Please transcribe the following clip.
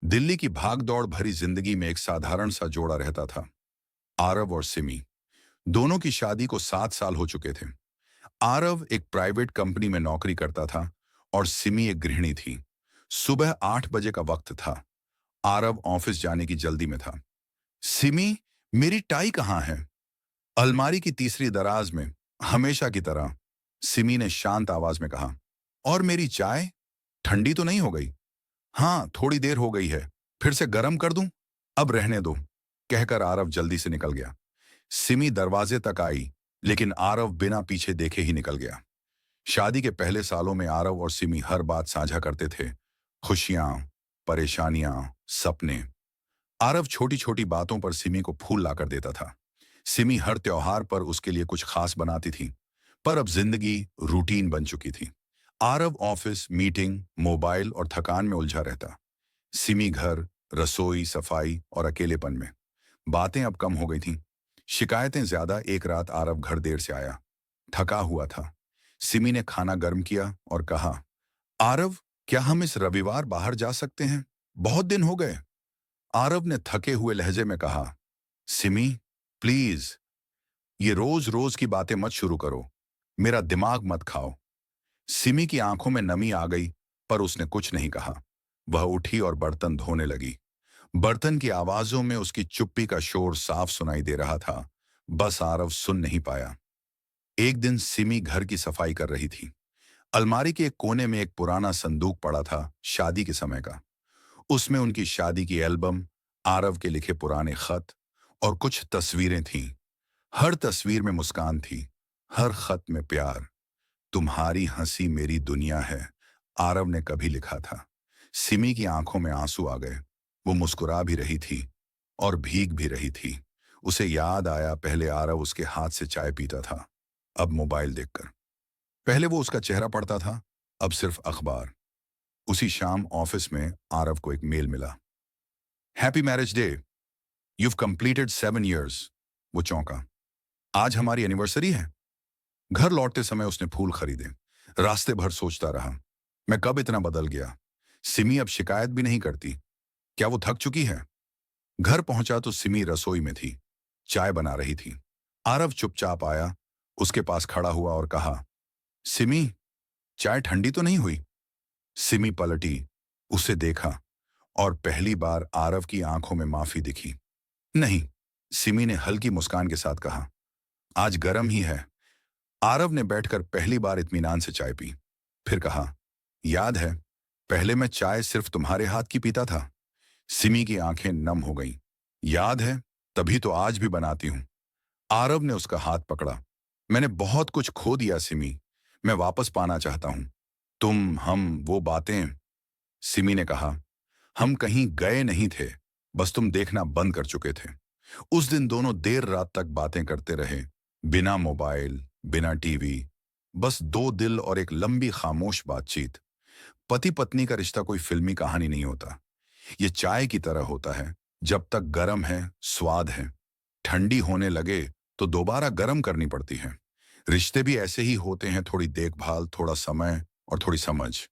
दिल्ली की भागदौड़ भरी जिंदगी में एक साधारण सा जोड़ा रहता था। आरव और सिमी। दोनों की शादी को 7 साल हो चुके थे। आरव एक प्राइवेट कंपनी में नौकरी करता था और सिमी एक गृहिणी थी। सुबह 8 बजे का वक्त था। आरव ऑफिस जाने की जल्दी में था। सिमी, मेरी टाई कहाँ है? अलमारी की तीसरी दराज में, हमेशा की तरह। सिमी ने शांत आवाज में कहा। और मेरी चाय? ठंडी तो नहीं हो गई? हाँ, थोड़ी देर हो गई है। फिर से गरम कर दूं? अब रहने दो, कहकर आरव जल्दी से निकल गया। सिमी दरवाजे तक आई, लेकिन आरव बिना पीछे देखे ही निकल गया। शादी के पहले सालों में आरव और सिमी हर बात साझा करते थे। खुशियां, परेशानियां, सपने। आरव छोटी छोटी बातों पर सिमी को फूल लाकर देता था। सिमी हर त्योहार पर उसके लिए कुछ खास बनाती थी। पर अब जिंदगी रूटीन बन चुकी थी। आरव ऑफिस, मीटिंग, मोबाइल और थकान में उलझा रहता। सिमी घर, रसोई, सफाई और अकेलेपन में। बातें अब कम हो गई थीं। शिकायतें ज्यादा। एक रात आरव घर देर से आया। थका हुआ था। सिमी ने खाना गर्म किया और कहा, आरव, क्या हम इस रविवार बाहर जा सकते हैं? बहुत दिन हो गए। आरव ने थके हुए लहजे में कहा, सिमी, प्लीज, ये रोज रोज की बातें मत शुरू करो। मेरा दिमाग मत खाओ। सिमी की आंखों में नमी आ गई, पर उसने कुछ नहीं कहा। वह उठी और बर्तन धोने लगी। बर्तन की आवाजों में उसकी चुप्पी का शोर साफ सुनाई दे रहा था। बस आरव सुन नहीं पाया। एक दिन सिमी घर की सफाई कर रही थी। अलमारी के एक कोने में एक पुराना संदूक पड़ा था, शादी के समय का। उसमें उनकी शादी की एल्बम, आरव के लिखे पुराने खत और कुछ तस्वीरें थीं। हर तस्वीर में मुस्कान थी, हर खत में प्यार। तुम्हारी हंसी मेरी दुनिया है, आरव ने कभी लिखा था। सिमी की आंखों में आंसू आ गए। वो मुस्कुरा भी रही थी और भीग भी रही थी। उसे याद आया, पहले आरव उसके हाथ से चाय पीता था, अब मोबाइल देखकर। पहले वो उसका चेहरा पढ़ता था, अब सिर्फ अखबार। उसी शाम ऑफिस में आरव को एक मेल मिला। Happy marriage day, you've completed 7 years। वो चौंका। आज हमारी एनिवर्सरी है। घर लौटते समय उसने फूल खरीदे। रास्ते भर सोचता रहा, मैं कब इतना बदल गया। सिमी अब शिकायत भी नहीं करती। क्या वो थक चुकी है? घर पहुंचा तो सिमी रसोई में थी, चाय बना रही थी। आरव चुपचाप आया, उसके पास खड़ा हुआ और कहा, सिमी, चाय ठंडी तो नहीं हुई? सिमी पलटी, उसे देखा और पहली बार आरव की आंखों में माफी दिखी। नहीं, सिमी ने हल्की मुस्कान के साथ कहा, आज गर्म ही है। आरव ने बैठकर पहली बार इत्मीनान से चाय पी। फिर कहा, याद है, पहले मैं चाय सिर्फ तुम्हारे हाथ की पीता था। सिमी की आंखें नम हो गईं। याद है, तभी तो आज भी बनाती हूं। आरव ने उसका हाथ पकड़ा। मैंने बहुत कुछ खो दिया सिमी, मैं वापस पाना चाहता हूं। तुम, हम, वो बातें। सिमी ने कहा, हम कहीं गए नहीं थे, बस तुम देखना बंद कर चुके थे। उस दिन दोनों देर रात तक बातें करते रहे, बिना मोबाइल, बिना टीवी। बस दो दिल और एक लंबी खामोश बातचीत। पति पत्नी का रिश्ता कोई फिल्मी कहानी नहीं होता। ये चाय की तरह होता है, जब तक गर्म है स्वाद है, ठंडी होने लगे तो दोबारा गर्म करनी पड़ती है। रिश्ते भी ऐसे ही होते हैं, थोड़ी देखभाल, थोड़ा समय और थोड़ी समझ।